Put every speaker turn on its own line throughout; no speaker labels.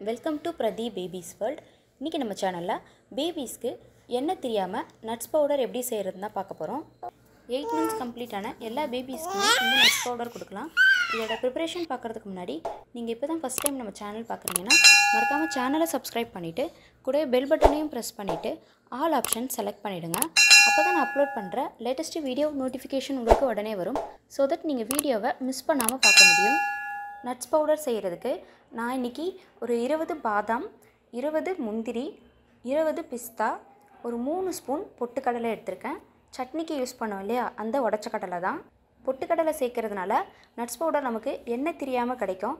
Welcome to Pradeep babies world. இன்றைக்கி நம்ம சேனலில் பேபிஸ்க்கு என்ன தெரியாமல் நட்ஸ் பவுடர் எப்படி செய்கிறதுன்னு தான் பார்க்க போகிறோம். 8 months கம்ப்ளீட்டான எல்லா பேபிஸ்க்குமே இந்த நட்ஸ் பவுடர் கொடுக்கலாம். இதோட ப்ரிப்பரேஷன் பார்க்குறதுக்கு முன்னாடி நீங்கள் இப்போ தான் ஃபஸ்ட் டைம் நம்ம சேனல் பார்க்குறீங்கன்னா மறக்காமல் சேனலை சப்ஸ்கிரைப் பண்ணிவிட்டு கூட பெல் பட்டனையும் ப்ரெஸ் பண்ணிவிட்டு ஆல் ஆப்ஷன் செலக்ட் பண்ணிவிடுங்க. அப்போ தான் நான் அப்லோட் பண்ணுற லேட்டஸ்ட்டு வீடியோ நோட்டிஃபிகேஷன் உங்களுக்கு உடனே வரும். ஸோ தட் நீங்கள் வீடியோவை மிஸ் பண்ணாமல் பார்க்க முடியும். நட்ஸ் பவுடர் செய்கிறதுக்கு நான் இன்றைக்கி ஒரு 20 பாதாம், 20 முந்திரி, 20 பிஸ்தா, ஒரு 3 ஸ்பூன் பொட்டுக்கடலை எடுத்திருக்கேன். சட்னிக்கு யூஸ் பண்ணோம் இல்லையா, அந்த உடச்ச கடலை தான். பொட்டுக்கடலை சேர்க்கறதுனால நட்ஸ் பவுடர் நமக்கு எண்ணெய் தெரியாமல் கிடைக்கும்.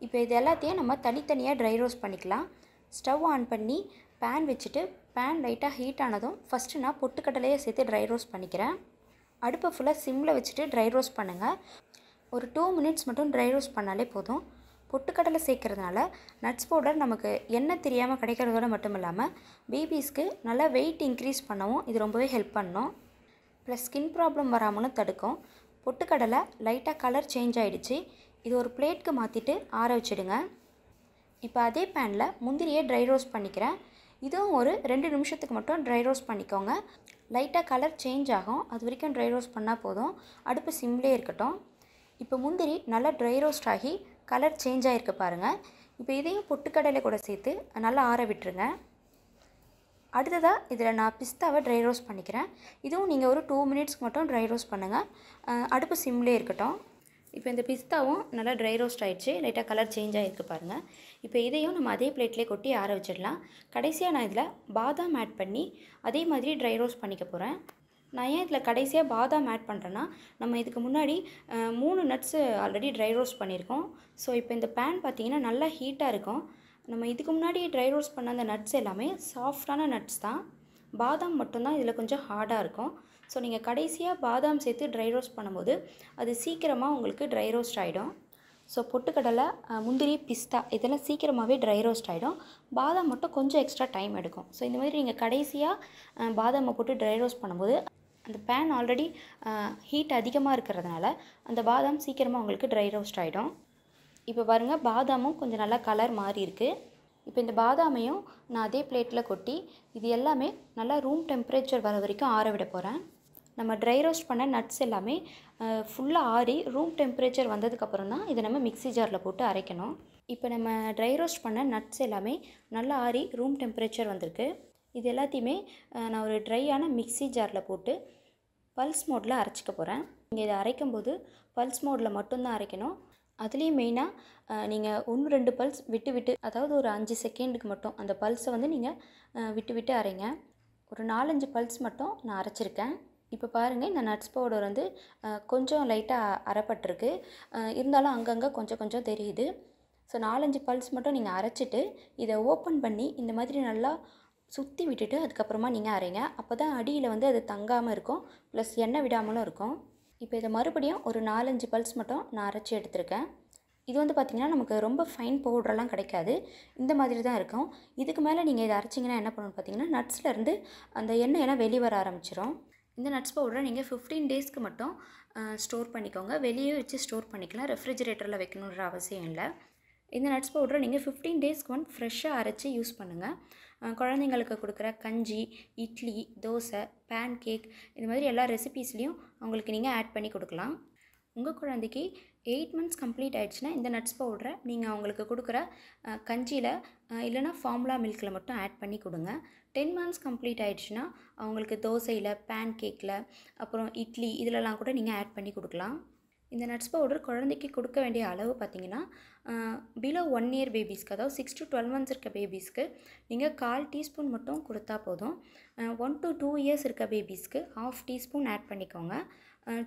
இப்போ இது எல்லாத்தையும் நம்ம தனித்தனியாக ட்ரை ரோஸ்ட் பண்ணிக்கலாம். ஸ்டவ் ஆன் பண்ணி பேன் வச்சுட்டு பேன் லைட்டாக ஹீட் ஆனதும் ஃபஸ்ட்டு நான் பொட்டுக்கடலையை சேர்த்து ட்ரை ரோஸ்ட் பண்ணிக்கிறேன். அடுப்பை ஃபுல்லாக சிம்மில் வச்சுட்டு ட்ரை ரோஸ்ட் பண்ணுங்கள். ஒரு 2 minutes மட்டும் ட்ரை ரோஸ்ட் பண்ணாலே போதும். பொட்டுக்கடலை சேர்க்கறதுனால நட்ஸ் பவுடர் நமக்கு எண்ணெய் தெரியாமல் கிடைக்கிறதோட மட்டும் இல்லாமல் பேபிஸ்க்கு நல்லா வெயிட் இன்க்ரீஸ் பண்ணவும் இது ரொம்பவே ஹெல்ப் பண்ணும். ப்ளஸ் ஸ்கின் ப்ராப்ளம் வராமலும் தடுக்கும். பொட்டுக்கடலை லைட்டாக கலர் சேஞ்ச் ஆகிடுச்சு. இது ஒரு பிளேட்க்கு மாற்றிட்டு ஆற வச்சுடுங்க. இப்போ அதே பேனில் முந்திரியை ட்ரை ரோஸ்ட் பண்ணிக்கிறேன். இதுவும் ஒரு 2 நிமிஷத்துக்கு மட்டும் ட்ரை ரோஸ்ட் பண்ணிக்கோங்க. லைட்டாக கலர் சேஞ்ச் ஆகும், அது வரைக்கும் ட்ரை ரோஸ்ட் பண்ணால் போதும். அடுப்பு சிம்லேயே இருக்கட்டும். இப்போ முந்திரி நல்லா ட்ரை ரோஸ்ட் ஆகி கலர் சேஞ்ச் ஆகிருக்கு பாருங்கள். இப்போ இதையும் பொட்டுக்கடலை கூட சேர்த்து நல்லா ஆற விட்டுருங்க. அடுத்ததாக இதில் நான் பிஸ்தாவை ட்ரை ரோஸ்ட் பண்ணிக்கிறேன். இதுவும் நீங்கள் ஒரு 2 minutesக்கு மட்டும் ட்ரை ரோஸ்ட் பண்ணுங்கள். அடுப்பு சிம்லேயே இருக்கட்டும். இப்போ இந்த பிஸ்தாவும் நல்லா ட்ரை ரோஸ்ட் ஆகிடுச்சு, லைட்டாக கலர் சேஞ்ச் ஆகிருக்கு பாருங்கள். இப்போ இதையும் நம்ம அதே பிளேட்லேயே கொட்டி ஆற வச்சிடலாம். கடைசியாக நான் இதில் பாதாம் ஆட் பண்ணி அதே மாதிரி ட்ரை ரோஸ்ட் பண்ணிக்க போகிறேன். நான் ஏன் இதில் கடைசியாக பாதாம் ஆட் பண்ணுறேன்னா, நம்ம இதுக்கு முன்னாடி 3 நட்ஸு ஆல்ரெடி ட்ரை ரோஸ்ட் பண்ணியிருக்கோம். ஸோ இப்போ இந்த பேன் பார்த்திங்கன்னா நல்லா ஹீட்டாக இருக்கும். நம்ம இதுக்கு முன்னாடி ட்ரை ரோஸ்ட் பண்ண அந்த நட்ஸ் எல்லாமே சாஃப்டான நட்ஸ் தான். பாதாம் மட்டும்தான் இதில் கொஞ்சம் ஹார்டாக இருக்கும். ஸோ நீங்கள் கடைசியாக பாதாம் சேர்த்து ட்ரை ரோஸ்ட் பண்ணும்போது அது சீக்கிரமாக உங்களுக்கு ட்ரை ரோஸ்ட் ஆகிடும். ஸோ பொட்டுக்கடலை, முந்திரி, பிஸ்தா இதெல்லாம் சீக்கிரமாகவே ட்ரை ரோஸ்ட் ஆகிடும். பாதாம் மட்டும் கொஞ்சம் எக்ஸ்ட்ரா டைம் எடுக்கும். ஸோ இந்த மாதிரி நீங்கள் கடைசியாக பாதாமை போட்டு ட்ரை ரோஸ்ட் பண்ணும்போது அந்த பேன் ஆல்ரெடி ஹீட் அதிகமாக இருக்கிறதுனால அந்த பாதாம் சீக்கிரமாக உங்களுக்கு ட்ரை ரோஸ்ட் ஆகிடும். இப்போ பாருங்கள், பாதாமும் கொஞ்சம் நல்லா கலர் மாறி இருக்குது. இப்போ இந்த பாதாமையும் நான் அதே பிளேட்டில் கொட்டி இது எல்லாமே நல்லா ரூம் டெம்பரேச்சர் வர வரைக்கும் ஆற விட போகிறேன். நம்ம ட்ரை ரோஸ்ட் பண்ண நட்ஸ் எல்லாமே ஃபுல்லாக ஆறி ரூம் டெம்பரேச்சர் வந்ததுக்கப்புறம் தான் இதை நம்ம மிக்ஸி ஜாரில் போட்டு அரைக்கணும். இப்போ நம்ம ட்ரை ரோஸ்ட் பண்ண நட்ஸ் எல்லாமே நல்லா ஆறி ரூம் டெம்பரேச்சர் வந்திருக்கு. இது எல்லாத்தையுமே நான் ஒரு ட்ரையான மிக்ஸி ஜாரில் போட்டு பல்ஸ் மோடில் அரைச்சிக்க போகிறேன். நீங்கள் இதை அரைக்கும்போது பல்ஸ் மோடில் மட்டும்தான் அரைக்கணும். அதுலேயும் மெயினாக நீங்கள் 1-2 பல்ஸ் விட்டு விட்டு, அதாவது ஒரு 5 செகண்டுக்கு மட்டும் அந்த பல்ஸை வந்து நீங்கள் விட்டு விட்டு அரைங்க. ஒரு 4-5 பல்ஸ் மட்டும் நான் அரைச்சிருக்கேன். இப்போ பாருங்கள், இந்த நட்ஸ் பவுடர் வந்து கொஞ்சம் லைட்டாக அரைப்பட்டிருக்கு. இருந்தாலும் அங்கங்கே கொஞ்சம் கொஞ்சம் தெரியுது. ஸோ 4-5 பல்ஸ் மட்டும் நீங்கள் அரைச்சிட்டு இதை ஓப்பன் பண்ணி இந்த மாதிரி நல்லா சுற்றி விட்டுட்டு அதுக்கப்புறமா நீங்கள் அரைங்க. அப்போ தான் அடியில் வந்து அது தங்காமல் இருக்கும், ப்ளஸ் எண்ணெய் விடாமலும் இருக்கும். இப்போ இதை மறுபடியும் ஒரு 4-5 பல்ஸ் மட்டும் நான் அரைச்சி எடுத்திருக்கேன். இது வந்து பார்த்திங்கன்னா நமக்கு ரொம்ப ஃபைன் பவுடரெல்லாம் கிடைக்காது, இந்த மாதிரி தான் இருக்கும். இதுக்கு மேலே நீங்கள் இதை அரைச்சிங்கன்னா என்ன பண்ணணும்னு பார்த்தீங்கன்னா நட்ஸ்லேருந்து அந்த எண்ணெயெல்லாம் வெளியே வர ஆரம்பிச்சிடும். இந்த நட்ஸ் பவுடரை நீங்கள் 15 டேஸ்க்கு மட்டும் ஸ்டோர் பண்ணிக்கோங்க. வெளியே வச்சு ஸ்டோர் பண்ணிக்கலாம், ரெஃப்ரிஜிரேட்டரில் வைக்கணுன்ற அவசியம் இல்லை. இந்த நட்ஸ் பவுடரை நீங்கள் 15 டேஸ்க்கு ஒன் ஃப்ரெஷ்ஷாக அரைச்சி யூஸ் பண்ணுங்கள். குழந்தைங்களுக்கு கொடுக்குற கஞ்சி, இட்லி, தோசை, பேன் கேக் இந்த மாதிரி எல்லா ரெசிபீஸ்லேயும் அவங்களுக்கு நீங்கள் ஆட் பண்ணி கொடுக்கலாம். உங்கள் குழந்தைக்கு 8 months கம்ப்ளீட் ஆகிடுச்சுன்னா இந்த நட்ஸ் பவுடரை நீங்கள் அவங்களுக்கு கொடுக்குற கஞ்சியில் இல்லைனா ஃபார்முலா மில்கில் மட்டும் ஆட் பண்ணி கொடுங்க. 10 months கம்ப்ளீட் ஆகிடுச்சுன்னா அவங்களுக்கு தோசையில், பேன் கேக்கில், அப்புறம் இட்லி இதிலலாம் கூட நீங்கள் ஆட் பண்ணி கொடுக்கலாம். இந்த நட்ஸ் பவுடர் குழந்தைக்கு கொடுக்க வேண்டிய அளவு பார்த்திங்கன்னா பிலோ 1 year பேபிஸ்க்கு, அதாவது 6 to 12 months இருக்க பேபிஸ்க்கு நீங்கள் 1/4 டீஸ்பூன் மட்டும் கொடுத்தா போதும். 1 to 2 years இருக்க பேபிஸ்க்கு 1/2 டீஸ்பூன் ஆட் பண்ணிக்கோங்க.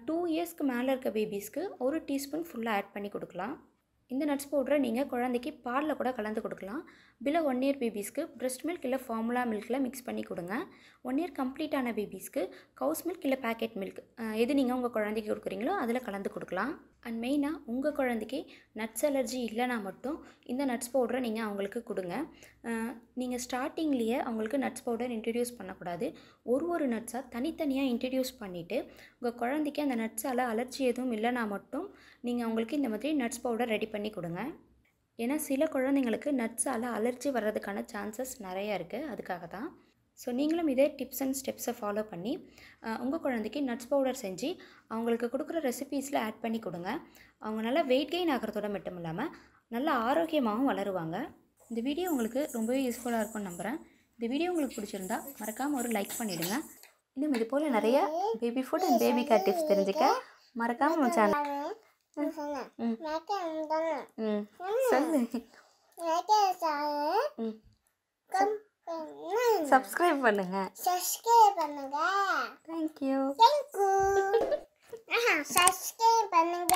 2 yearsக்கு மேலே இருக்க பேபிஸ்க்கு 1 டீஸ்பூன் ஃபுல்லாக ஆட் பண்ணி கொடுக்கலாம். இந்த நட்ஸ் பவுடரை நீங்கள் குழந்தைக்கு பாலில் கூட கலந்து கொடுக்கலாம். பிலோ 1 year பேபிஸ்க்கு பிரெஸ்ட் மில்க் இல்லை ஃபார்முலா மில்கில் மிக்ஸ் பண்ணி கொடுங்க. 1 year கம்ப்ளீட்டான பேபிஸ்க்கு கவுஸ் மில்க் இல்லை பேக்கெட் மில்க் எது நீங்கள் உங்கள் குழந்தைக்கு கொடுக்குறீங்களோ அதில் கலந்து கொடுக்கலாம். அண்ட் மெயினாக உங்கள் குழந்தைக்கு நட்ஸ் அலர்ஜி இல்லைனா மட்டும் இந்த நட்ஸ் பவுடரை நீங்கள் அவங்களுக்கு கொடுங்க. நீங்கள் ஸ்டார்டிங்லேயே அவங்களுக்கு நட்ஸ் பவுடர் இன்ட்ரடியூஸ் பண்ணக்கூடாது. ஒரு நட்ஸாக தனித்தனியாக இன்ட்ரடியூஸ் பண்ணிவிட்டு உங்கள் குழந்தைக்கு அந்த நட்ஸால் அலர்ஜி எதுவும் இல்லைனா மட்டும் நீங்கள் அவங்களுக்கு இந்த மாதிரி நட்ஸ் பவுடர் ரெடி பண்ணி கொடுங்க. ஏன்னா சில குழந்தைங்களுக்கு நட்ஸால் அலர்ஜி வர்றதுக்கான சான்சஸ் நிறையா இருக்குது. அதுக்காக தான். ஸோ நீங்களும் இதே டிப்ஸ் அண்ட் ஸ்டெப்ஸை ஃபாலோ பண்ணி உங்கள் குழந்தைக்கு நட்ஸ் பவுடர் செஞ்சு அவங்களுக்கு கொடுக்குற ரெசிபீஸில் ஆட் பண்ணி கொடுங்க. அவங்க நல்லா வெயிட் கெயின் ஆகிறதோட மட்டும் இல்லாமல் நல்லா ஆரோக்கியமாகவும் வளருவாங்க. இந்த வீடியோ உங்களுக்கு ரொம்பவே யூஸ்ஃபுல்லாக இருக்கும்னு நம்புகிறேன். இந்த வீடியோ உங்களுக்கு பிடிச்சிருந்தா மறக்காமல் ஒரு லைக் பண்ணிவிடுங்க. இன்னும் இது போல் நிறைய baby food and baby care tips தெரிஞ்சுக்க மறக்காமல் நம்ம சேனல் சப்ஸ்கிரைப் பண்ணுங்க. தேங்க்யூ.
சப்ஸ்கிரைப் பண்ணுங்க.